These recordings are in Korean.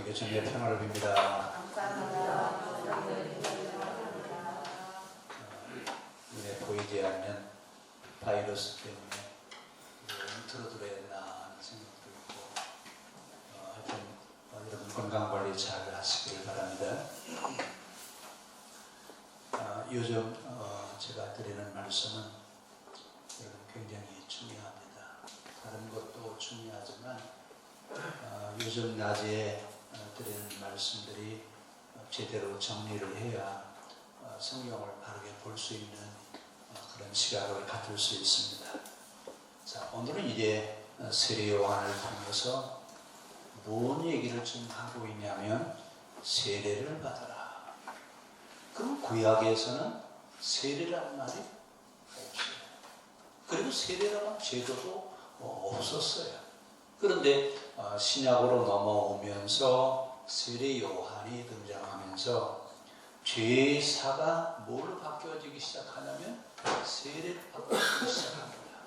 우리에게 주님의 평화를 빕니다. 눈에 보이지 않는 바이러스 때문에 들어들어야 되나 하는 생각도 있고, 하여튼 여러분 건강관리 잘 하시길 바랍니다. 요즘 제가 드리는 말씀은 여러분 굉장히 중요합니다. 다른 것도 중요하지만 요즘 낮에 드리는 말씀들이 제대로 정리를 해야 성경을 바르게 볼 수 있는 그런 시각을 갖을 수 있습니다. 자, 오늘은 이제 세례 요한을 통해서 뭔 얘기를 좀 하고 있냐면 세례를 받아라. 그럼 구약에서는 세례라는 말이 없어요. 그리고 세례라는 제도도 없었어요. 그런데 신약으로 넘어오면서 세례 요한이 등장하면서 제사가 뭘로 바뀌어지기 시작하냐면 세례로 바뀌어지기 시작합니다.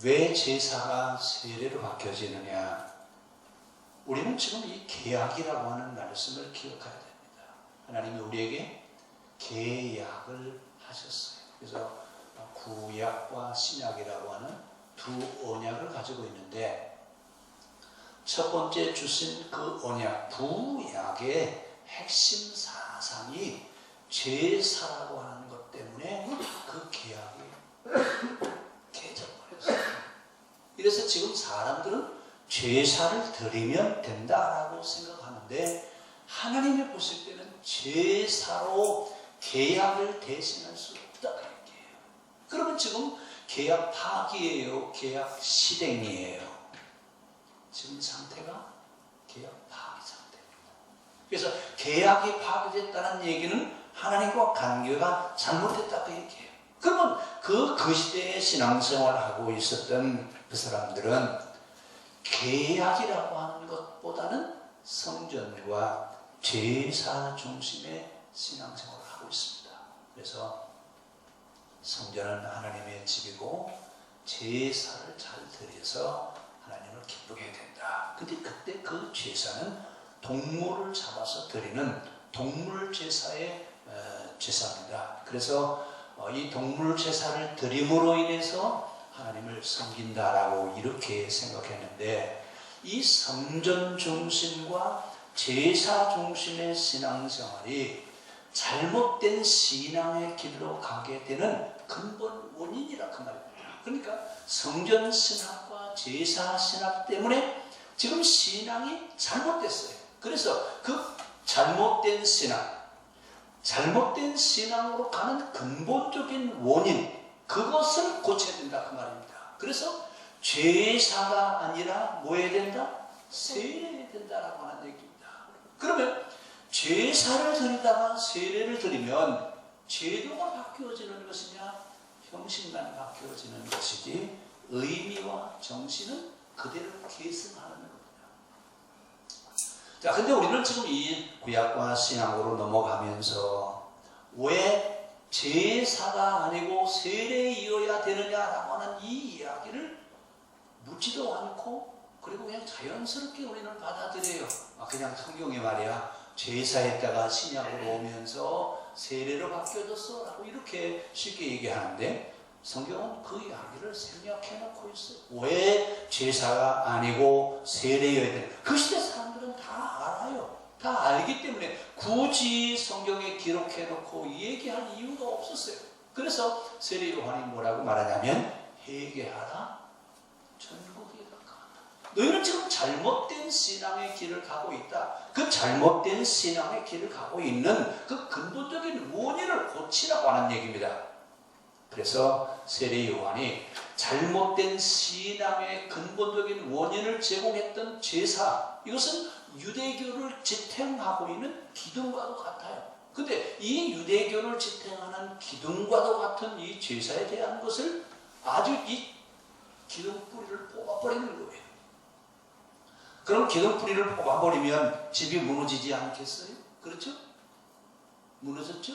왜 제사가 세례로 바뀌어지느냐? 우리는 지금 이 계약이라고 하는 말씀을 기억해야 됩니다. 하나님이 우리에게 계약을 하셨어요. 그래서 구약과 신약이라고 하는 두 언약을 가지고 있는데, 첫 번째 주신 그 언약, 구약의 핵심 사상이 제사라고 하는 것 때문에 그 계약이 깨져버렸어요. 이래서 지금 사람들은 제사를 드리면 된다라고 생각하는데, 하나님이 보실 때는 제사로 계약을 대신할 수 없다는 얘기예요. 그러면 지금 계약 파기예요, 계약 실행이에요. 지금 상태가 계약 파기 상태입니다. 그래서 계약이 파기됐다는 얘기는 하나님과 관계가 잘못됐다고 얘기해요. 그러면 그 시대에 신앙생활을 하고 있었던 그 사람들은 계약이라고 하는 것보다는 성전과 제사 중심의 신앙생활을 하고 있습니다. 그래서 성전은 하나님의 집이고 제사를 잘 드려서 하나님을 기쁘게 해야 된다. 근데 그때 그 제사는 동물을 잡아서 드리는 동물 제사의 제사입니다. 그래서 이 동물 제사를 드림으로 인해서 하나님을 섬긴다라고 이렇게 생각했는데, 이 성전 중심과 제사 중심의 신앙생활이 잘못된 신앙의 길로 가게 되는 근본 원인이라 그 말입니다. 그러니까 성전 신학과 제사 신학 때문에 지금 신앙이 잘못됐어요. 그래서 그 잘못된 신앙으로 가는 근본적인 원인, 그것을 고쳐야 된다 그 말입니다. 그래서 제사가 아니라 뭐 해야 된다? 세례해야 된다라고 하는 얘기입니다. 그러면 제사를 드리다가 세례를 드리면 제도가 바뀌어지는 것이냐, 형식만 바뀌어지는 것이지 의미와 정신은 그대로 계승하는 겁니다. 자, 근데 우리는 지금 이 구약과 신약으로 넘어가면서 왜 제사가 아니고 세례이어야 되느냐라고 하는 이 이야기를 묻지도 않고, 그리고 그냥 자연스럽게 우리는 받아들여요. 그냥 성경이 말이야, 제사했다가 신약으로 오면서 세례로 바뀌어졌어 라고 이렇게 쉽게 얘기하는데, 성경은 그 이야기를 생략해 놓고 있어요. 왜 제사가 아니고 세례여야 되는, 그 시대 사람들은 다 알아요. 다 알기 때문에 굳이 성경에 기록해 놓고 얘기할 이유가 없었어요. 그래서 세례 요한이 뭐라고 말하냐면, 회개하라, 천국이 가까웠다. 너희는 지금 잘못된 신앙의 길을 가고 있다. 그 잘못된 신앙의 길을 가고 있는 그 근본적인 원인을 고치라고 하는 얘기입니다. 그래서 세례 요한이 잘못된 신앙의 근본적인 원인을 제공했던 제사, 이것은 유대교를 지탱하고 있는 기둥과도 같아요. 근데 이 유대교를 지탱하는 기둥과도 같은 이 제사에 대한 것을 아주 이 기둥뿌리를 뽑아버리는 거예요. 그럼 기둥뿌리를 뽑아버리면 집이 무너지지 않겠어요? 그렇죠? 무너졌죠?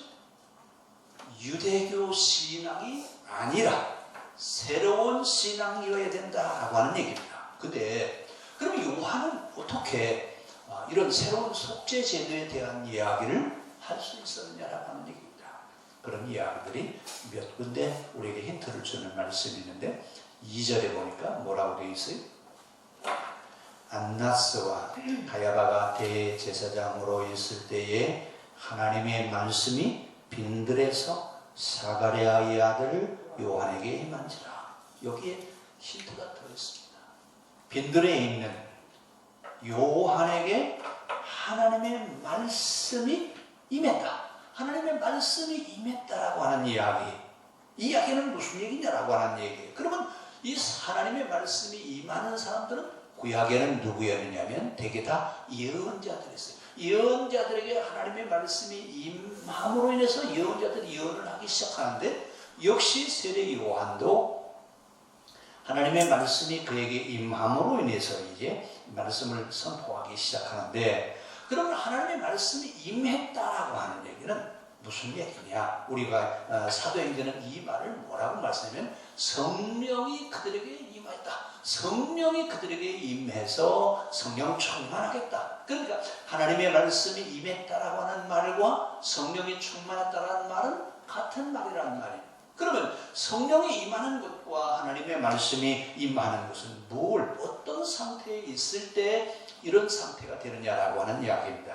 유대교 신앙이 아니라 새로운 신앙이어야 된다라고 하는 얘기입니다. 근데 그럼 요한은 어떻게 이런 새로운 속죄 제도에 대한 이야기를 할 수 있었느냐라고 하는 얘기입니다. 그런 이야기들이 몇 군데 우리에게 힌트를 주는 말씀이 있는데 2절에 보니까 뭐라고 되어 있어요? 안나스와 가야바가 대제사장으로 있을 때에 하나님의 말씀이 빈들에서 사가랴의 아들 요한에게 임한지라. 여기에 힌트가 들어있습니다. 빈들에 있는 요한에게 하나님의 말씀이 임했다. 하나님의 말씀이 임했다라고 하는 이야기. 이 이야기는 무슨 얘기냐라고 하는 얘기예요. 그러면 이 하나님의 말씀이 임하는 사람들은 구약에는 누구였느냐면 대개 다 예언자들이었어요. 예언자들에게 하나님의 말씀이 임함으로 인해서 예언자들이 예언을 하기 시작하는데 역시 세례 요한도 하나님의 말씀이 그에게 임함으로 인해서 이제 말씀을 선포하기 시작하는데 그러면 하나님의 말씀이 임했다라고 하는 얘기는 무슨 얘기냐? 우리가 사도행전은 이 말을 뭐라고 말씀하면 성령이 그들에게 임했다. 성령이 그들에게 임해서 성령 충만하겠다. 그러니까 하나님의 말씀이 임했다라고 하는 말과 성령이 충만했다라는 말은 같은 말이라는 말이에요. 그러면 성령이 임하는 것과 하나님의 말씀이 임하는 것은 뭘 어떤 상태에 있을 때 이런 상태가 되느냐라고 하는 이야기입니다.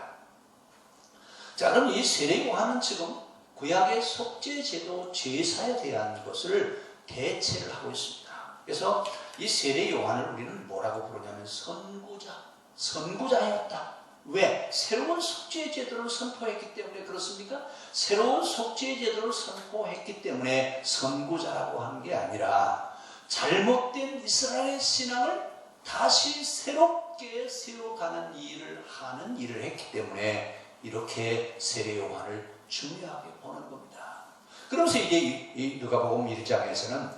자, 그럼 이 세례 요한은 지금 구약의 속죄 제도 제사에 대한 것을 대체를 하고 있습니다. 그래서 이 세례 요한을 우리는 뭐라고 부르냐면 선구자였다. 왜? 새로운 속죄 제도를 선포했기 때문에 그렇습니까? 새로운 속죄 제도를 선포했기 때문에 선구자라고 하는 게 아니라 잘못된 이스라엘의 신앙을 다시 새롭게 세워가는 일을 하는 일을 했기 때문에 이렇게 세례 요한을 중요하게 보는 겁니다. 그러면서 이제 이 누가복음 1장에서는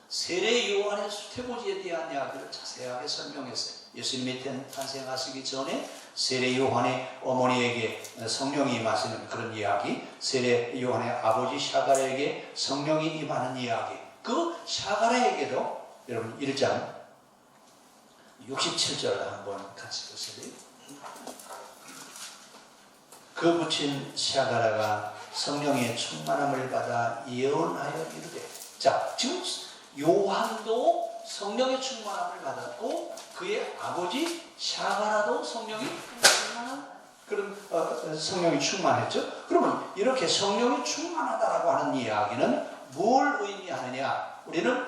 세례 요한의 수태고지에 대한 이야기를 자세하게 설명했어요. 예수님이 탄생하시기 전에 세례 요한의 어머니에게 성령이 임하시는 그런 이야기, 세례 요한의 아버지 샤가랴에게 성령이 임하는 이야기, 그 샤가랴에게도 여러분 1장 67절 한번 같이 보세요. 그 부친 샤가랴가 성령의 충만함을 받아 예언하여 이르되, 자, 지금 요한도 성령의 충만함을 받았고 그의 아버지 샤가랴도 성령이 충만한 그런 성령이 충만했죠. 그러면 이렇게 성령이 충만하다라고 하는 이야기는 뭘 의미하느냐? 우리는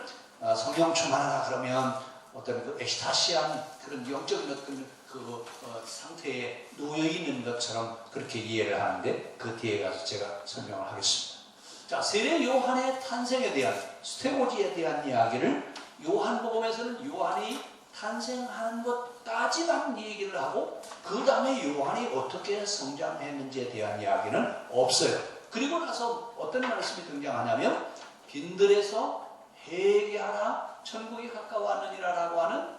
성령 충만하다 그러면 어떤 그 엑스타시한 그런 영적인 어떤 그 상태에 놓여 있는 것처럼 그렇게 이해를 하는데 그 뒤에 가서 제가 설명을 하겠습니다. 자, 세례 요한의 탄생에 대한 수태고지에 대한 이야기를 요한복음에서는 요한이 탄생하는 것까지만 얘기를 하고 그 다음에 요한이 어떻게 성장했는지에 대한 이야기는 없어요. 그리고 나서 어떤 말씀이 등장하냐면 빈들에서 회개하라 천국이 가까웠느니라 라고 하는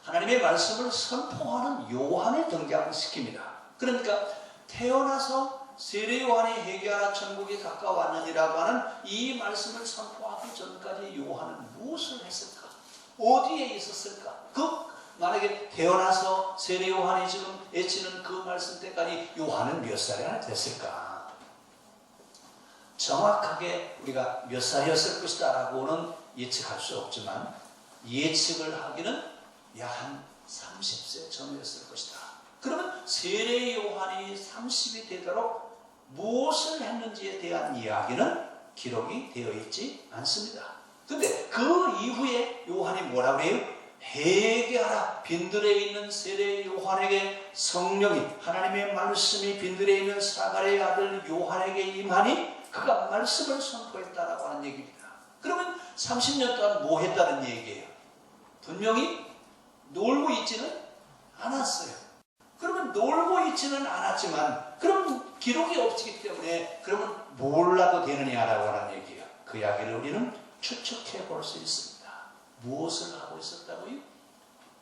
하나님의 말씀을 선포하는 요한을 등장시킵니다. 그러니까 태어나서 세례 요한이 회개하라 천국이 가까웠느니라고 하는 이 말씀을 선포하기 전까지 요한은 무엇을 했을까? 어디에 있었을까? 만약에 태어나서 세례 요한이 지금 외치는 그 말씀 때까지 요한은 몇 살이나 됐을까? 정확하게 우리가 몇 살이었을 것이다 라고는 예측할 수 없지만 예측을 하기는 약 한 30세 전후였을 것이다. 그러면 세례 요한이 30이 되도록 무엇을 했는지에 대한 이야기는 기록이 되어 있지 않습니다. 근데 그 이후에 요한이 뭐라고 해요? 회개하라. 빈들에 있는 세례 요한에게 성령이 하나님의 말씀이 빈들에 있는 사가랴의 아들 요한에게 임하니 그가 말씀을 선포했다라고 하는 얘기입니다. 그러면 30년 동안 뭐 했다는 얘기예요? 분명히 놀고 있지는 않았어요. 그러면 놀고 있지는 않았지만 그럼 기록이 없기 때문에 그러면 몰라도 되느냐라고 하는 얘기예요. 그 이야기를 우리는 추측해 볼 수 있습니다. 무엇을 하고 있었다고요?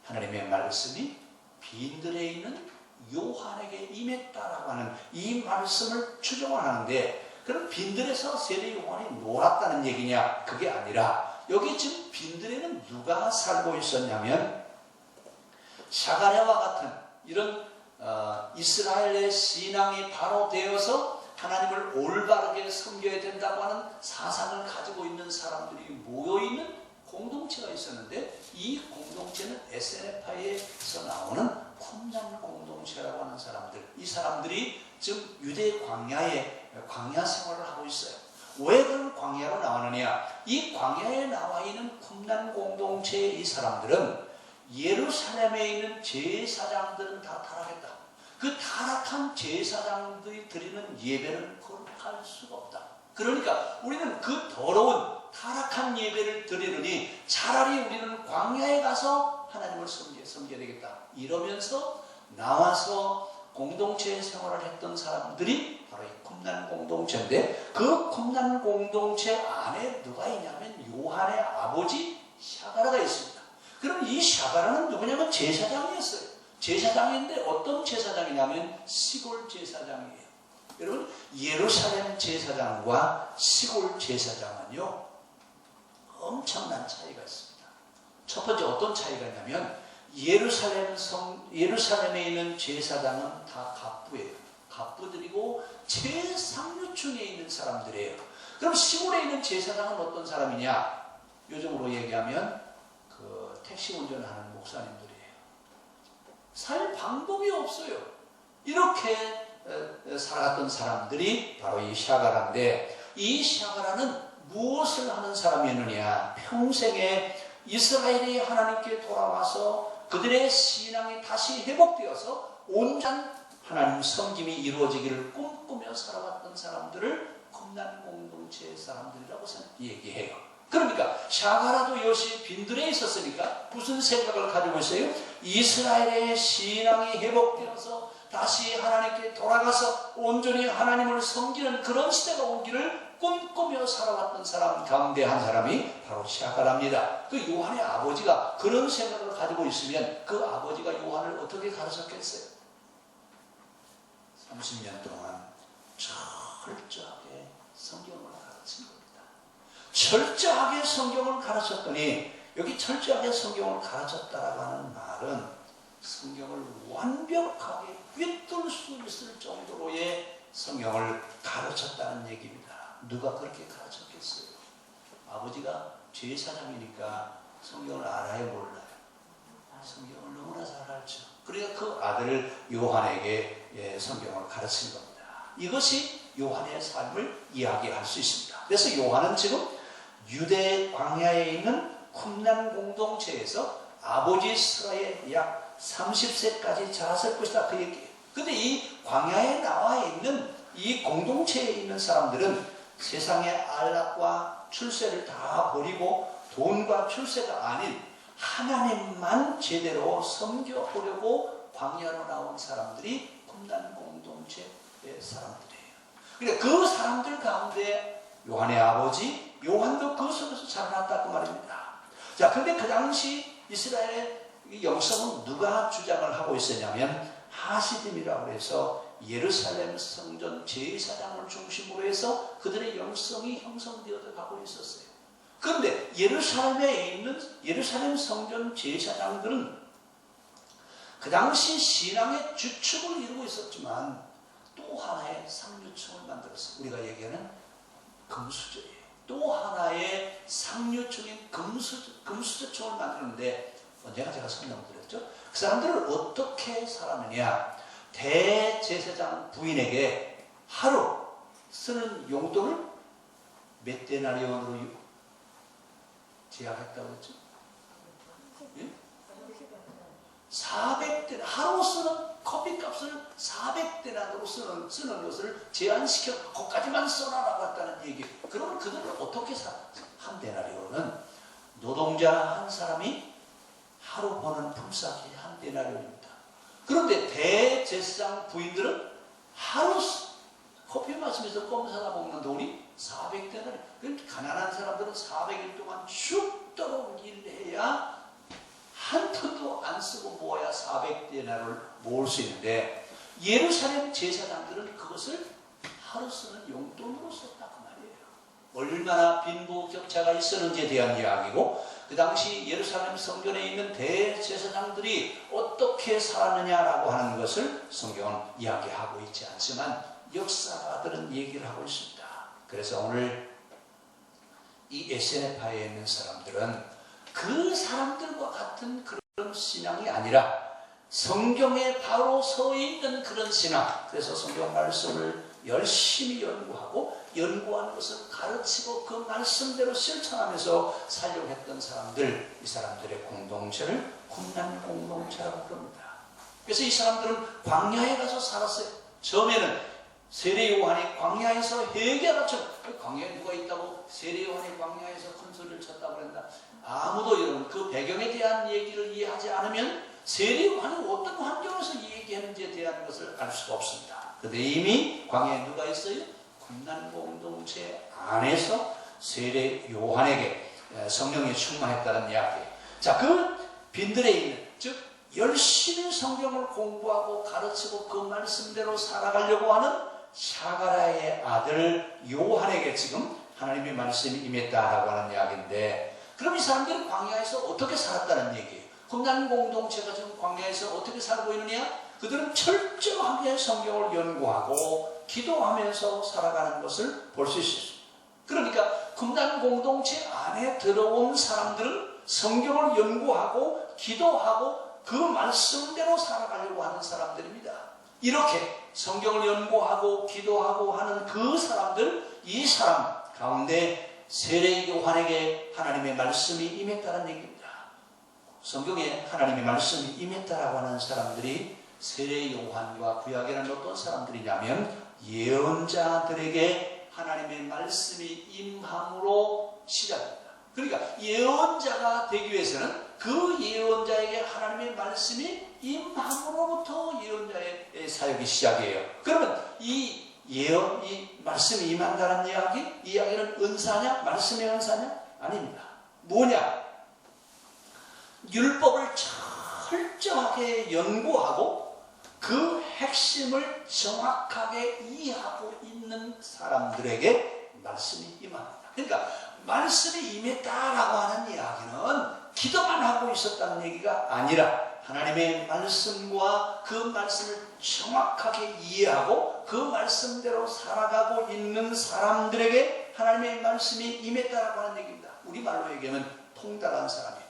하나님의 말씀이 빈들에 있는 요한에게 임했다라고 하는 이 말씀을 추정을 하는데 그럼 빈들에서 세례 요한이 놀았다는 얘기냐? 그게 아니라 여기 지금 빈들에는 누가 살고 있었냐면 샤가랴와 같은 이런 이스라엘의 신앙이 바로 되어서 하나님을 올바르게 섬겨야 된다고 하는 사상을 가지고 있는 사람들이 모여있는 공동체가 있었는데, 이 공동체는 SNF에서 나오는 쿰난 공동체라고 하는 사람들, 이 사람들이 지금 유대 광야에 광야 생활을 하고 있어요. 왜 그런 광야로 나오느냐? 이 광야에 나와 있는 쿰난 공동체의 이 사람들은 예루살렘에 있는 제사장들은 다 타락했다. 그 타락한 제사장들이 드리는 예배는 거룩할 수가 없다. 그러니까 우리는 그 더러운 타락한 예배를 드리느니 차라리 우리는 광야에 가서 하나님을 섬겨야 되겠다. 이러면서 나와서 공동체 생활을 했던 사람들이 바로 이 쿰난 공동체인데, 그 쿰난 공동체 안에 누가 있냐면 요한의 아버지 샤가라가 있습니다. 그럼 이 샤가라는 누구냐면 제사장이었어요. 제사장인데 어떤 제사장이냐면 시골 제사장이에요. 여러분, 예루살렘 제사장과 시골 제사장은요 엄청난 차이가 있습니다. 첫 번째 어떤 차이가 있냐면, 예루살렘에 있는 제사장은 다 갑부예요. 갑부들이고 최상류층에 있는 사람들이에요. 그럼 시골에 있는 제사장은 어떤 사람이냐? 요즘으로 얘기하면 그 택시 운전하는 목사님들이에요. 살 방법이 없어요. 이렇게 살아갔던 사람들이 바로 이 샤가라인데, 이 샤가라는 무엇을 하는 사람이었느냐? 평생에 이스라엘이 하나님께 돌아와서 그들의 신앙이 다시 회복되어서 온전한 하나님 섬김이 이루어지기를 꿈꾸며 살아왔던 사람들을 쿰난 공동체의 사람들이라고 얘기해요. 그러니까 샤가라도 요시 빈들에 있었으니까 무슨 생각을 가지고 있어요? 이스라엘의 신앙이 회복되어서 다시 하나님께 돌아가서 온전히 하나님을 섬기는 그런 시대가 오기를 꿈꾸며 살아왔던 사람 가운데 한 사람이 바로 샤가라입니다. 그 요한의 아버지가 그런 생각을 가지고 있으면 그 아버지가 요한을 어떻게 가르쳤겠어요? 30년 동안 철저하게 성경을 가르친 겁니다. 철저하게 성경을 가르쳤더니, 여기 철저하게 성경을 가르쳤다라고 하는 말은 성경을 완벽하게 꿰뚫을 수 있을 정도로의 성경을 가르쳤다는 얘기입니다. 누가 그렇게 가르쳤겠어요? 아버지가 제사장이니까 성경을 알아요, 몰라요? 성경을 너무나 잘 알죠. 그러니까 그 아들 요한에게 성경을 가르친 겁니다. 이것이 요한의 삶을 이야기할 수 있습니다. 그래서 요한은 지금 유대 광야에 있는 쿰난 공동체에서 아버지 스라에 약 30세까지 자랐을 것이다, 그 얘기예요. 근데 이 광야에 나와 있는 이 공동체에 있는 사람들은 세상의 안락과 출세를 다 버리고 돈과 출세가 아닌 하나님만 제대로 섬겨보려고 광야로 나온 사람들이 쿰난 공동체의 사람들이에요. 그러니까 그 사람들 가운데 요한의 아버지 요한도 그 속에서 자라났다고 말입니다. 자, 근데 그 당시 이스라엘의 영성은 누가 주장을 하고 있었냐면 하시딤이라고 해서 예루살렘 성전 제사장을 중심으로 해서 그들의 영성이 형성되어 가고 있었어요. 그런데 예루살렘에 있는 예루살렘 성전 제사장들은 그 당시 신앙의 주축을 이루고 있었지만 또 하나의 상류층을 만들었어요. 우리가 얘기하는 금수저예요. 또 하나의 상류층인 금수저층을 만드는데, 언젠가 제가 설명드렸죠. 그 사람들을 어떻게 살았느냐? 대제사장 부인에게 하루 쓰는 용돈을 몇 데나리온으로 제약했다고 했죠? 예? 400데나, 하루 쓰는 커피값을 400데나리온으로 쓰는 것을 제한시켜 거기까지만 써라라고 했다는 얘기. 그러면 그들은 어떻게 살았죠? 한 데나리온은 노동자 한 사람이 하루 버는 품삯이 한 데나리온입니다. 그런데 대제사장 부인들은 하루 커피 마시면서 껌 사다 먹는 돈이 400데나리온. 그러니까 가난한 사람들은 400일 동안 죽도록 일해야 한 푼도 안 쓰고 모아야 400데나리온을 모을 수 있는데, 예루살렘 제사장들은 그것을 하루 쓰는 용돈으로 썼다고 말이에요. 얼마나 빈부격차가 있었는지에 대한 이야기고, 그 당시 예루살렘 성전에 있는 대제사장들이 어떻게 살았느냐라고 하는 것을 성경은 이야기하고 있지 않지만 역사가들은 얘기를 하고 있습니다. 그래서 오늘 이 에세네파에 있는 사람들은 그 사람들과 같은 그런 신앙이 아니라 성경에 바로 서 있는 그런 신앙, 그래서 성경 말씀을 열심히 연구한 것을 가르치고 그 말씀대로 실천하면서 살려고 했던 사람들, 이 사람들의 공동체를 굽난 공동체라고 부릅니다. 그래서 이 사람들은 광야에 가서 살았어요. 처음에는 세례 요한이 광야에서 회개하라. 광야에 누가 있다고 세례 요한이 광야에서 큰 소리를 쳤다고 그랬나? 아무도 여러분 그 배경에 대한 얘기를 이해하지 않으면 세례 요한이 어떤 환경에서 얘기했는지에 대한 것을 알 수가 없습니다. 그런데 이미 광야에 누가 있어요? 굽난 공동체 안에서 세례 요한에게 성령이 충만했다는 이야기예요. 자, 그 빈들에 있는, 즉 열심히 성경을 공부하고 가르치고 그 말씀대로 살아가려고 하는 사가랴의 아들 요한에게 지금 하나님의 말씀이 임했다라고 하는 이야기인데, 그럼 이 사람들은 광야에서 어떻게 살았다는 얘기예요? 굽난 공동체가 지금 광야에서 어떻게 살고 있느냐? 그들은 철저하게 성경을 연구하고 기도하면서 살아가는 것을 볼 수 있습니다. 그러니까 굽난 공동체 안에 들어온 사람들은 성경을 연구하고 기도하고 그 말씀대로 살아가려고 하는 사람들입니다. 이렇게 성경을 연구하고 기도하고 하는 그 사람들, 이 사람 가운데 세례 요한에게 하나님의 말씀이 임했다는 얘기입니다. 성경에 하나님의 말씀이 임했다라고 하는 사람들이 세례 요한과 구약에는 어떤 사람들이냐면 예언자들에게 하나님의 말씀이 임함으로 시작합니다. 그러니까 예언자가 되기 위해서는 그 예언자에게 하나님의 말씀이 임함으로부터 예언자의 사역이 시작이에요. 그러면 이 예언, 이 말씀이 임한다는 이야기, 이 이야기는 은사냐? 말씀의 은사냐? 아닙니다. 뭐냐? 율법을 철저하게 연구하고 그 핵심을 정확하게 이해하고 있는 사람들에게 말씀이 임합니다. 그러니까 말씀이 임했다라고 하는 이야기는 기도만 하고 있었다는 얘기가 아니라 하나님의 말씀과 그 말씀을 정확하게 이해하고 그 말씀대로 살아가고 있는 사람들에게 하나님의 말씀이 임했다라고 하는 얘기입니다. 우리말로 얘기하면 통달한 사람이에요.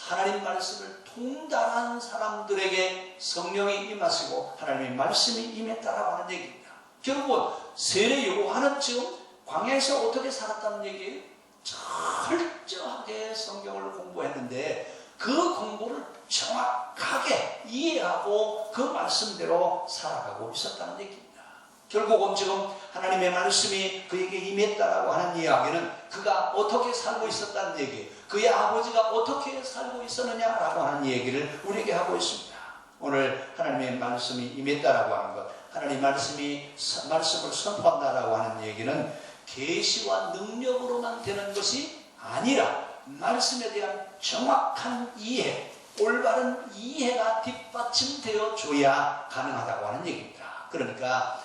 하나님 말씀을 통달한 사람들에게 성령이 임하시고 하나님의 말씀이 임했다라고 하는 얘기입니다. 결국은 세례 요한은 지금 광야에서 어떻게 살았다는 얘기예요? 철저하게 성경을 공부했는데 그 공부를 정확하게 이해하고 그 말씀대로 살아가고 있었다는 얘기입니다. 결국은 지금 하나님의 말씀이 그에게 임했다라고 하는 이야기는 그가 어떻게 살고 있었다는 얘기예요. 그의 아버지가 어떻게 살고 있었느냐라고 하는 얘기를 우리에게 하고 있습니다. 오늘 하나님의 말씀이 임했다라고 하는 것, 하나님의 말씀을 선포한다라고 하는 얘기는 계시와 능력으로만 되는 것이 아니라 말씀에 대한 정확한 이해, 올바른 이해가 뒷받침되어 줘야 가능하다고 하는 얘기입니다. 그러니까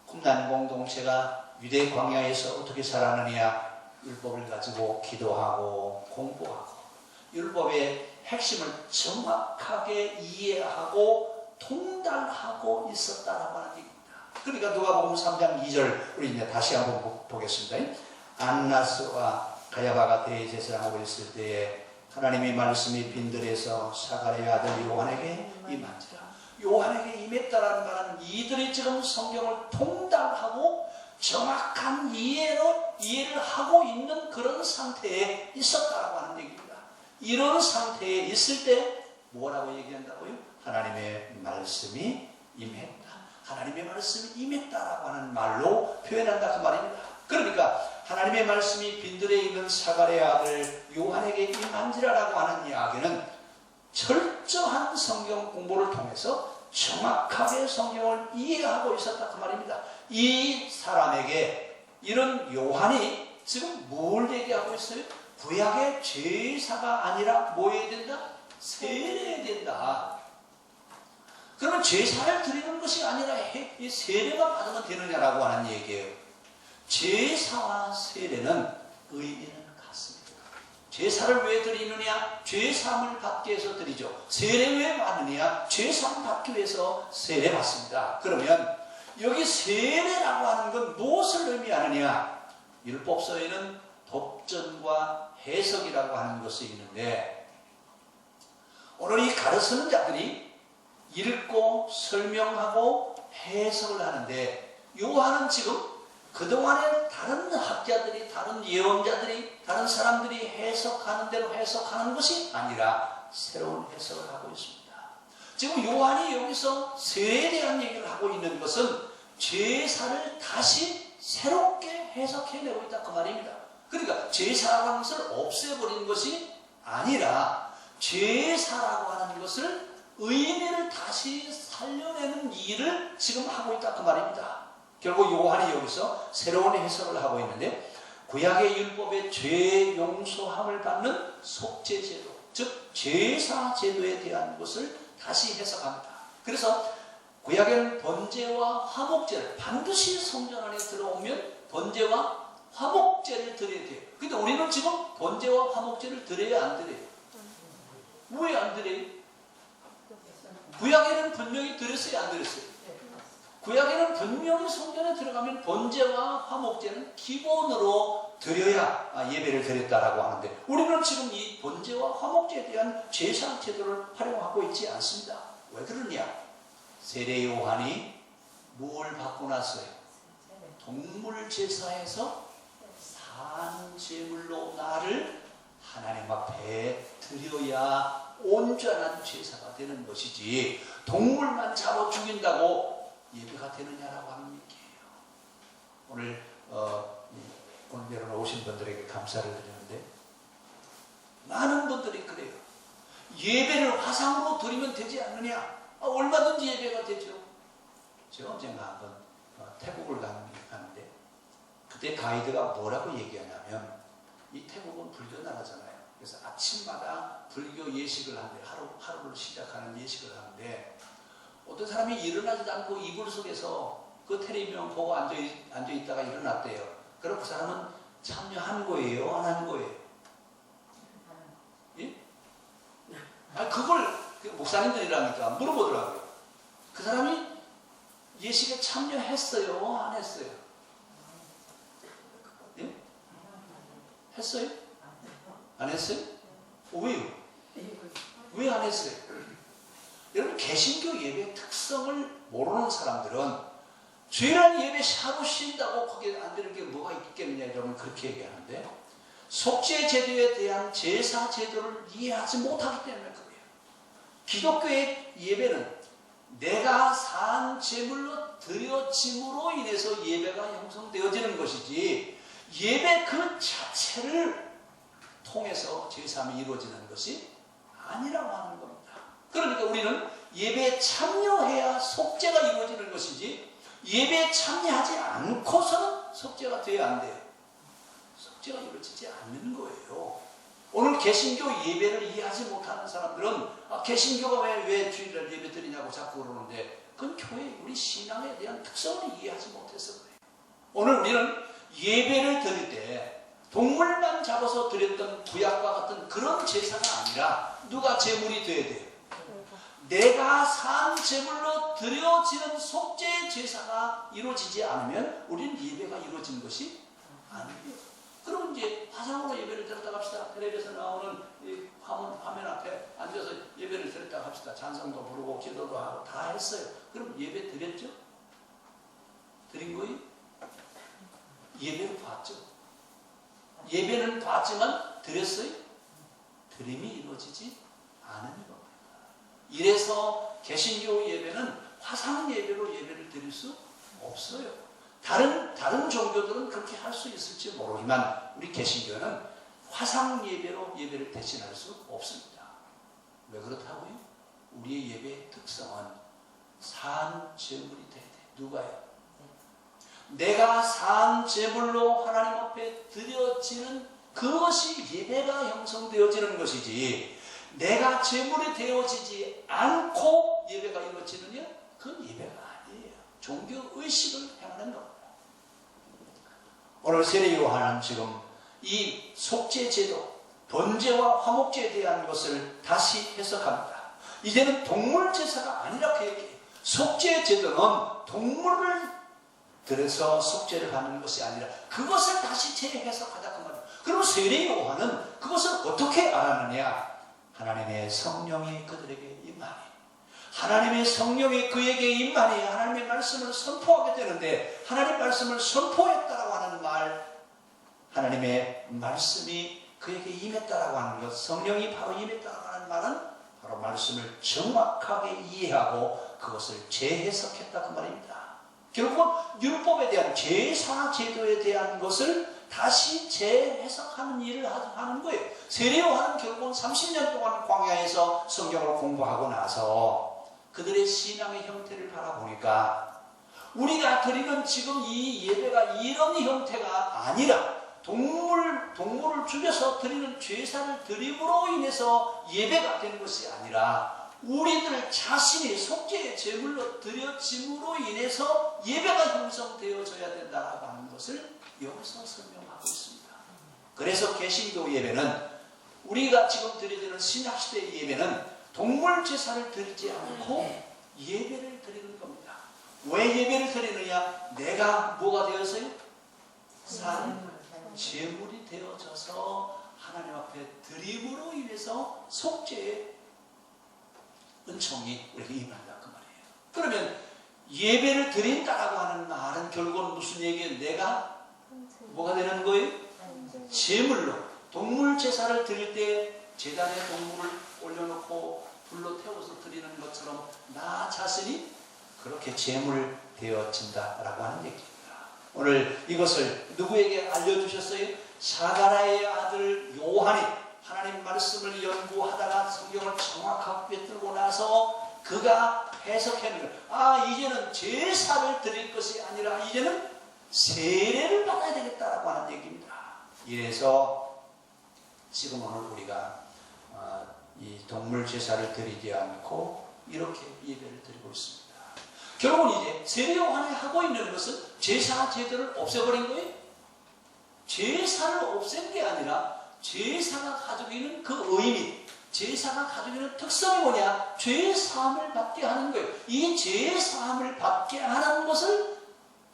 굽난 공동체가 유대 광야에서 어떻게 살았느냐, 율법을 가지고 기도하고 공부하고 율법의 핵심을 정확하게 이해하고 통달하고 있었다라고 하는 얘기입니다. 그러니까 누가복음 3장 2절 우리 이제 다시 한번 보겠습니다. 안나스와 가야바가 대제사장하고 있을 때에 하나님의 말씀이 빈들에서 사가랴의 아들 요한에게 임한지라. 요한에게 임했다라는 말은 이들이 지금 성경을 통달하고 정확한 이해를 하고 있는 그런 상태에 있었다라고 하는 얘기입니다. 이런 상태에 있을 때 뭐라고 얘기한다고요? 하나님의 말씀이 임했다. 하나님의 말씀이 임했다라고 하는 말로 표현한다 그 말입니다. 그러니까 하나님의 말씀이 빈들에 있는 사가랴의 아들 요한에게 임한지라라고 하는 이야기는 철저한 성경 공부를 통해서 정확하게 성경을 이해하고 있었다 그 말입니다. 이 사람에게 이런 요한이 지금 뭘 얘기하고 있어요? 구약의 제사가 아니라 뭐 해야 된다? 세례해야 된다. 그러면 제사를 드리는 것이 아니라 이 세례만 받으면 되느냐라고 하는 얘기예요. 제사와 세례는 의미는 같습니다. 제사를 왜 드리느냐? 죄사함을 받기 위해서 드리죠. 세례 왜 받느냐? 죄사함 받기 위해서 세례 받습니다. 그러면 여기 세례라고 하는 건 무엇을 의미하느냐? 율법서에는 독전과 해석이라고 하는 것이 있는데, 오늘 이 가르치는 자들이 읽고 설명하고 해석을 하는데, 요한은 지금 그동안에 다른 학자들이, 다른 예언자들이, 다른 사람들이 해석하는 대로 해석하는 것이 아니라 새로운 해석을 하고 있습니다. 지금 요한이 여기서 세례에 대한 얘기를 하고 있는 것은 제사를 다시 새롭게 해석해내고 있다 그 말입니다. 그러니까 제사라는 것을 없애버리는 것이 아니라 제사라고 하는 것을 의미를 다시 살려내는 일을 지금 하고 있다 그 말입니다. 결국 요한이 여기서 새로운 해석을 하고 있는데, 구약의 율법의 죄 용서함을 받는 속죄제도, 즉 제사 제도에 대한 것을 다시 해석합니다. 그래서 구약에는 번제와 화목제를 반드시 성전 안에 들어오면 번제와 화목제를 드려야 돼요. 근데 우리는 지금 번제와 화목제를 드려야 안 드려요? 왜 안 드려요? 구약에는 분명히 드렸어요, 안 드렸어요? 구약에는 분명히 성전에 들어가면 번제와 화목제는 기본으로 드려야 예배를 드렸다라고 하는데, 우리는 지금 이 번제와 화목제에 대한 제사 제도를 활용하고 있지 않습니다. 왜 그러냐? 세례 요한이 뭘 받고 났어요? 동물 제사에서 산 제물로 나를 하나님 앞에 드려야 온전한 제사가 되는 것이지, 동물만 잡아 죽인다고 예배가 되느냐라고 하는 얘기예요. 오늘 오늘 오신 분들에게 감사를 드리는데, 많은 분들이 그래요. 예배를 화상으로 드리면 되지 않느냐? 얼마든지 예배가 되죠. 제가 언젠가 한번 태국을 가는데, 그때 가이드가 뭐라고 얘기하냐면, 이 태국은 불교 나라잖아요. 그래서 아침마다 불교 예식을 하는데, 하루를 시작하는 예식을 하는데, 어떤 사람이 일어나지도 않고 이불 속에서 그 텔레비전 보고 앉아있다가 일어났대요. 그럼 그 사람은 참여한 거예요? 안 한 거예요? 예? 그걸 목사님들이라니까 물어보더라고요. 그 사람이 예식에 참여했어요? 안 했어요? 예? 했어요? 안 했어요? 왜요? 왜 안 했어요? 여러분, 개신교 예배의 특성을 모르는 사람들은 죄란 예배 샤로 쉰다고 거기에 안 되는 게 뭐가 있겠느냐, 여러분 그렇게 얘기하는데, 속죄 제도에 대한 제사 제도를 이해하지 못하기 때문에 그래요. 기독교의 예배는 내가 산 제물로 드려짐으로 인해서 예배가 형성되어지는 것이지, 예배 그 자체를 통해서 제사함이 이루어지는 것이 아니라고 하는 겁니다. 그러니까 우리는 예배에 참여해야 속죄가 이루어지는 것이지, 예배에 참여하지 않고서는 속죄가 돼야 안 돼요. 속죄가 이루어지지 않는 거예요. 오늘 개신교 예배를 이해하지 못하는 사람들은 개신교가 왜 주일날 예배 드리냐고 자꾸 그러는데, 그건 교회 우리 신앙에 대한 특성을 이해하지 못해서 그래요. 오늘 우리는 예배를 드릴 때 동물만 잡아서 드렸던 구약과 같은 그런 제사가 아니라, 누가 제물이 돼야 돼요? 내가 산 제물로 드려지는 속죄 제사가 이루어지지 않으면 우리는 예배가 이루어진 것이 아니에요. 그럼 이제 화상으로 예배를 드렸다 합시다. 텔레비에서 나오는 이 화면 앞에 앉아서 예배를 드렸다 합시다. 찬송도 부르고 기도도 하고 다 했어요. 그럼 예배 드렸죠? 드린 거예요? 예배를 봤죠? 예배는 봤지만 드렸어요? 드림이 이루어지지 않은 겁니다. 이래서 개신교 예배는 화상 예배로 예배를 드릴 수 없어요. 다른 종교들은 그렇게 할 수 있을지 모르지만, 우리 개신교는 화상 예배로 예배를 대신할 수 없습니다. 왜 그렇다고요? 우리의 예배의 특성은 산 제물이 돼야 돼. 누가요? 내가 산 제물로 하나님 앞에 드려지는 그것이 예배가 형성되어지는 것이지, 내가 제물이 되어지지 않고 예배가 이루어지느냐? 그건 예배가 아니에요. 종교의식을 행하는 겁니다. 오늘 세례 요한은 지금 이 속죄제도, 번제와 화목제에 대한 것을 다시 해석합니다. 이제는 동물제사가 아니라 그 얘기예요. 속죄제도는 동물을 들여서 속죄를 하는 것이 아니라 그것을 다시 재해석하자 그 말이에요. 그럼 세례 요한은 그것을 어떻게 알았느냐? 하나님의 성령이 그들에게 임하니, 하나님의 성령이 그에게 임하니 하나님의 말씀을 선포하게 되는데, 하나님의 말씀을 선포했다라고 하는 말, 하나님의 말씀이 그에게 임했다라고 하는 것, 성령이 바로 임했다라고 하는 말은 바로 말씀을 정확하게 이해하고 그것을 재해석했다 그 말입니다. 결국은 율법에 대한 제사 제도에 대한 것을 다시 재해석하는 일을 하는 거예요. 세례 요한은 결국은 30년 동안 광야에서 성경을 공부하고 나서 그들의 신앙의 형태를 바라보니까, 우리가 드리는 지금 이 예배가 이런 형태가 아니라 동물을 죽여서 드리는 제사를 드림으로 인해서 예배가 되는 것이 아니라 우리들 자신이 속죄의 제물로 드려짐으로 인해서 예배가 형성되어져야 된다고 하는 것을 여기서 설명하고 있습니다. 그래서 개신교 예배는, 우리가 지금 드리는 신약시대의 예배는 동물 제사를 드리지 않고 예배를 드리는 겁니다. 왜 예배를 드리느냐? 내가 뭐가 되어서요? 산 제물이 되어져서 하나님 앞에 드림으로 인해서 속죄의 은총이 우리에게 임한다 그 말이에요. 그러면 예배를 드린다라고 하는 말은 결국은 무슨 얘기예요? 내가 뭐가 되는 거예요? 제물로, 동물 제사를 드릴 때 제단에 동물을 올려놓고 불로 태워서 드리는 것처럼 나 자신이 그렇게 제물 되어진다라고 하는 얘기입니다. 오늘 이것을 누구에게 알려주셨어요? 사가랴의 아들 요한이 하나님 말씀을 연구하다가 성경을 정확하게 꿰뚫고 나서 그가 해석했는 거예요. 이제는 제사를 드릴 것이 아니라 이제는 세례를 받아야 되겠다라고 하는 얘기입니다. 이래서 지금 오늘 우리가 이 동물 제사를 드리지 않고 이렇게 예배를 드리고 있습니다. 결국은 이제 세례 요한이 하고 있는 것은 제사 제도를 없애버린 거예요. 제사를 없앤 게 아니라 제사가 가지고 있는 그 의미, 제사가 가지고 있는 특성이 뭐냐? 죄사함을 받게 하는 거예요. 이 죄사함을 받게 하는 것을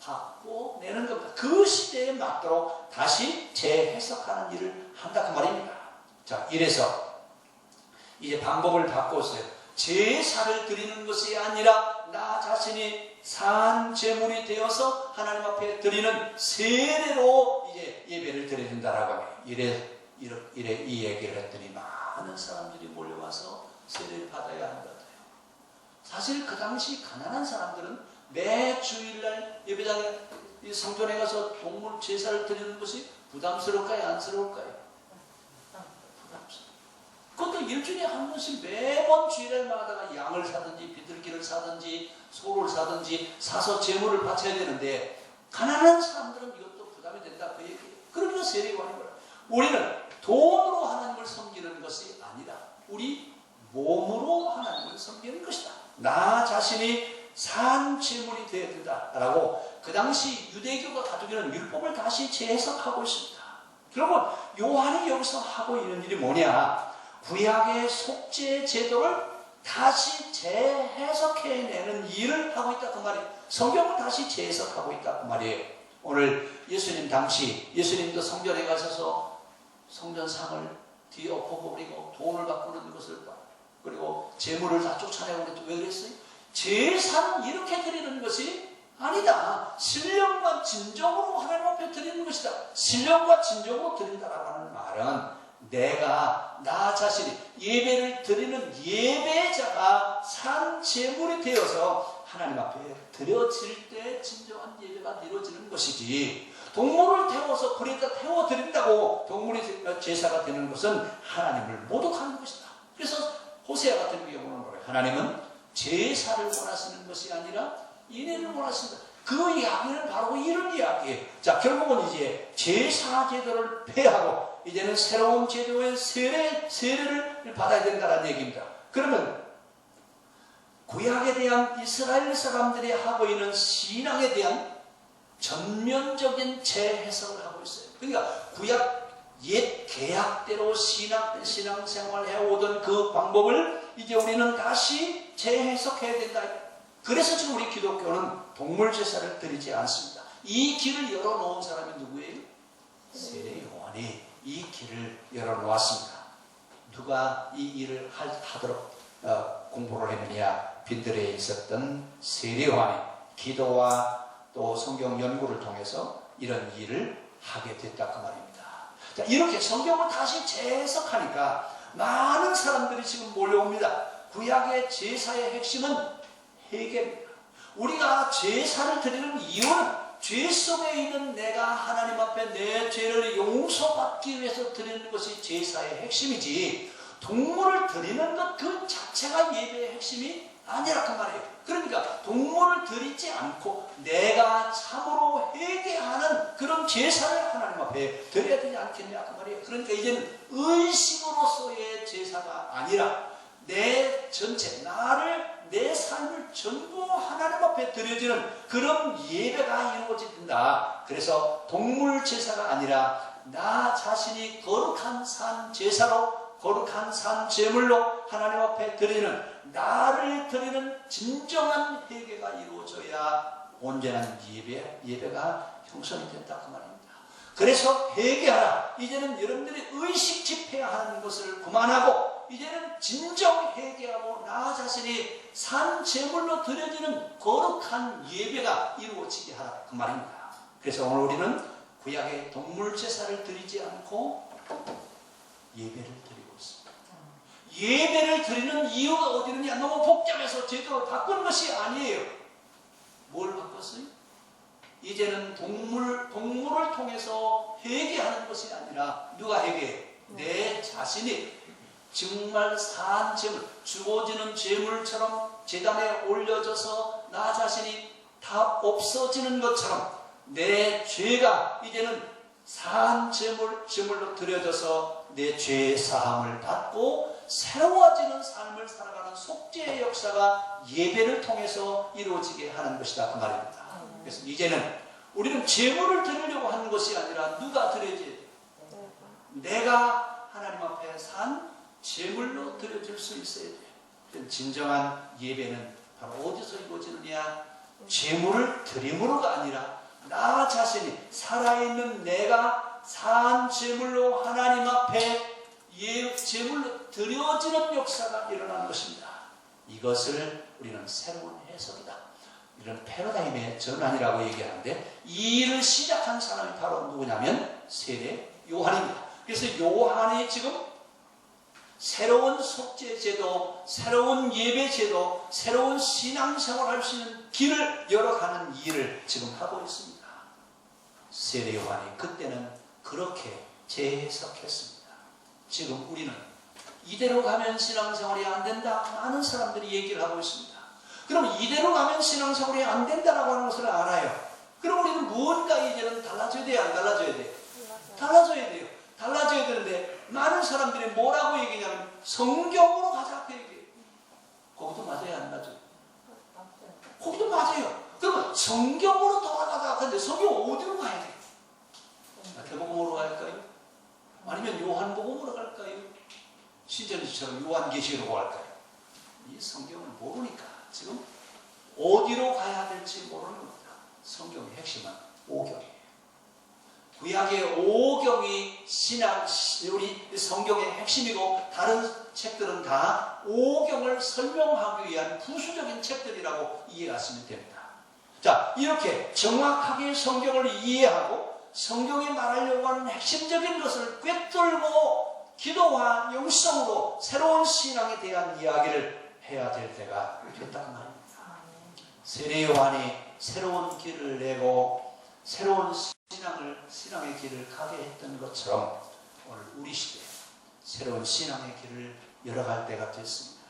바꿔내는 겁니다. 그 시대에 맞도록 다시 재해석하는 일을 한다 그 말입니다. 자, 이래서 이제 방법을 바꿨어요. 제사를 드리는 것이 아니라 나 자신이 산 제물이 되어서 하나님 앞에 드리는 세례로 이제 예배를 드려야 된다라고 해요. 이래 이 얘기를 했더니 많은 사람들이 몰려와서 세례를 받아야 한다. 사실 그 당시 가난한 사람들은 매 주일날 예배당에 성전에 가서 동물 제사를 드리는 것이 부담스러울까요? 안쓰러울까요? 부담스러워요. 그것도 일주일에 한 번씩 매번 주일날마다 양을 사든지 비둘기를 사든지 소를 사든지 사서 제물을 바쳐야 되는데, 가난한 사람들은 이것도 부담이 된다 그 얘기예요. 그러니까 세례가 하는 거예요. 우리는 돈으로 하나님을 섬기는 것이 아니라 우리 몸으로 하나님을 섬기는 것이다. 나 자신이 산 제물이 되어야 된다라고 그 당시 유대교가 가지고 있는 율법을 다시 재해석하고 있습니다. 여러분, 요한이 여기서 하고 있는 일이 뭐냐? 구약의 속죄 제도를 다시 재해석해내는 일을 하고 있다 그 말이에요. 성경을 다시 재해석하고 있다 그 말이에요. 오늘 예수님 당시 예수님도 성전에 가셔서 성전상을 뒤에 엎어버리고 돈을 바꾸는 것을 봐. 그리고 재물을 다 쫓아내고 그랬죠. 왜 그랬어요? 제사는 이렇게 드리는 것이 아니다. 신령과 진정으로 하나님 앞에 드리는 것이다. 신령과 진정으로 드린다라고 하는 말은 내가 나 자신이 예배를 드리는 예배자가 산 제물이 되어서 하나님 앞에 드려질 때 진정한 예배가 이루어지는 것이지, 동물을 태워서 불에다 태워드린다고 동물이 제사가 되는 것은 하나님을 모독하는 것이다. 그래서 호세아 같은 경우는 뭐래요? 하나님은 제사를 원하시는 것이 아니라 인애를 원하신다. 그 이야기는 바로 이런 이야기예요. 자, 결국은 이제 제사 제도를 폐하고 이제는 새로운 제도의 세례를 받아야 된다는 얘기입니다. 그러면 구약에 대한 이스라엘 사람들이 하고 있는 신앙에 대한 전면적인 재해석을 하고 있어요. 그러니까 구약 옛 계약대로 신앙생활 해오던 그 방법을 이제 우리는 다시 재해석해야 된다. 그래서 지금 우리 기독교는 동물제사를 드리지 않습니다. 이 길을 열어놓은 사람이 누구예요? 세례 요한이 이 길을 열어놓았습니다. 누가 이 일을 하도록 공부를 했느냐? 빈들에 있었던 세례 요한이 기도와 또 성경 연구를 통해서 이런 일을 하게 됐다 그 말입니다. 자, 이렇게 성경을 다시 재해석하니까 많은 사람들이 지금 몰려옵니다. 구약의 제사의 핵심은 회개입니다. 우리가 제사를 드리는 이유는 죄 속에 있는 내가 하나님 앞에 내 죄를 용서받기 위해서 드리는 것이 제사의 핵심이지, 동물을 드리는 것 그 자체가 예배의 핵심이 아니라 그 말이에요. 그러니까 동물을 드리지 않고 내가 참으로 회개하는 그런 제사를 하나님 앞에 드려야 되지 않겠냐 그 말이에요. 그러니까 이제는 의식으로서의 제사가 아니라 내 전체, 내 삶을 전부 하나님 앞에 드려지는 그런 예배가 이루어진다. 그래서 동물 제사가 아니라 나 자신이 거룩한 산 제사로, 거룩한 산 제물로 하나님 앞에 드리는, 나를 드리는 진정한 회개가 이루어져야 온전한 예배가 형성이 된다 그 말입니다. 그래서 회개하라. 이제는 여러분들이 의식 집회하는 것을 그만하고 이제는 진정 회개하고 나 자신이 산 제물로 드려지는 거룩한 예배가 이루어지게 하라 그 말입니다. 그래서 오늘 우리는 구약의 동물 제사를 드리지 않고 예배를 드리고 있습니다. 예배를 드리는 이유가 어디 있느냐? 너무 복잡해서 제대로 바꾼 것이 아니에요. 뭘 바꿨어요? 이제는 동물을 통해서 회개하는 것이 아니라 누가 회개해요? 내 자신이 정말 산 제물, 주어지는 제물처럼 제단에 올려져서 나 자신이 다 없어지는 것처럼 내 죄가 이제는 산 제물로 드려져서 내 죄 사함을 받고 새로워지는 삶을 살아가는 속죄의 역사가 예배를 통해서 이루어지게 하는 것이다 그 말입니다. 그래서 이제는 우리는 제물을 드리려고 하는 것이 아니라 누가 드려야지? 내가 하나님 앞에 산 제물로 드려질 수 있어야 돼요. 진정한 예배는 바로 어디서 이루어지느냐? 제물을 드림으로가 아니라 나 자신이 살아있는 내가 산 제물로 하나님 앞에 제물로 드려지는 역사가 일어나는 것입니다. 이것을 우리는 새로운 해석이다, 이런 패러다임의 전환이라고 얘기하는데, 이 일을 시작한 사람이 바로 누구냐면 세례 요한입니다. 그래서 요한이 지금 새로운 속죄제도, 새로운 예배제도, 새로운 신앙생활을 할 수 있는 길을 열어가는 일을 지금 하고 있습니다. 세례 요한이 그때는 그렇게 재해석했습니다. 지금 우리는 이대로 가면 신앙생활이 안 된다, 많은 사람들이 얘기를 하고 있습니다. 그럼 이대로 가면 신앙생활이 안 된다라고 하는 것을 알아요. 그럼 우리는 무언가 이제는 달라져야 돼요, 안 달라져야 돼요? 달라져야 돼요. 달라져야 되는데 많은 사람들이 뭐라고 얘기냐면 성경으로 가자 그 얘기해요. 거기도 맞아요, 안 맞아요? 거기도 맞아요. 그러면 성경으로 돌아가자. 근데 성경 어디로 가야 돼요? 마태복음으로 갈까요? 아니면 요한복음으로 갈까요? 신천지처럼 요한계시록으로 갈까요? 이 성경을 모르니까 지금 어디로 가야 될지 모르는 겁니다. 성경의 핵심은 오경이에요. 구약의 오경이 우리 성경의 핵심이고, 다른 책들은 다 오경을 설명하기 위한 부수적인 책들이라고 이해하시면 됩니다. 자, 이렇게 정확하게 성경을 이해하고 성경이 말하려고 하는 핵심적인 것을 꿰뚫고 기도와 영성으로 새로운 신앙에 대한 이야기를 해야 될 때가 됐다는 말입니다. 세례 요한이 새로운 길을 내고 새로운 신앙의 길을 가게 했던 것처럼 오늘 우리 시대에 새로운 신앙의 길을 열어갈 때가 됐습니다.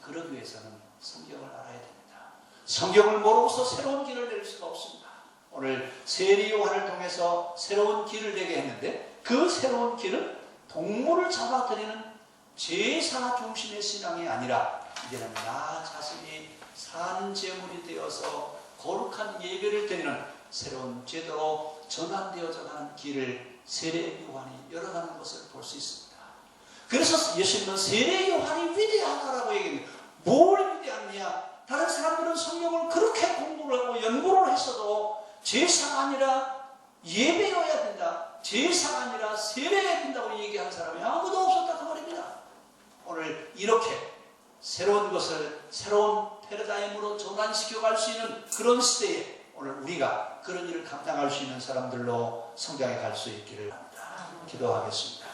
그러기 위해서는 성경을 알아야 됩니다. 성경을 모르고서 새로운 길을 낼 수가 없습니다. 오늘 세례 요한을 통해서 새로운 길을 내게 했는데, 그 새로운 길은 동물을 잡아들이는 제사 중심의 신앙이 아니라 이제는 나 자신이 산 제물이 되어서 거룩한 예배를 드리는 새로운 제도로 전환되어져 가는 길을 세례 요한이 열어가는 것을 볼 수 있습니다. 그래서 예수님은 세례 요한이 위대하다라고 얘기합니다. 뭘 위대하느냐? 다른 사람들은 성경을 그렇게 공부를 하고 연구를 했어도 제사가 아니라 예배여야 된다, 제사가 아니라 세례해야 된다고 얘기한 사람이 아무도 없었다 그 말입니다. 오늘 이렇게 새로운 것을 새로운 패러다임으로 전환시켜 갈 수 있는 그런 시대에 오늘 우리가 그런 일을 감당할 수 있는 사람들로 성장해 갈 수 있기를 합니다. 기도하겠습니다.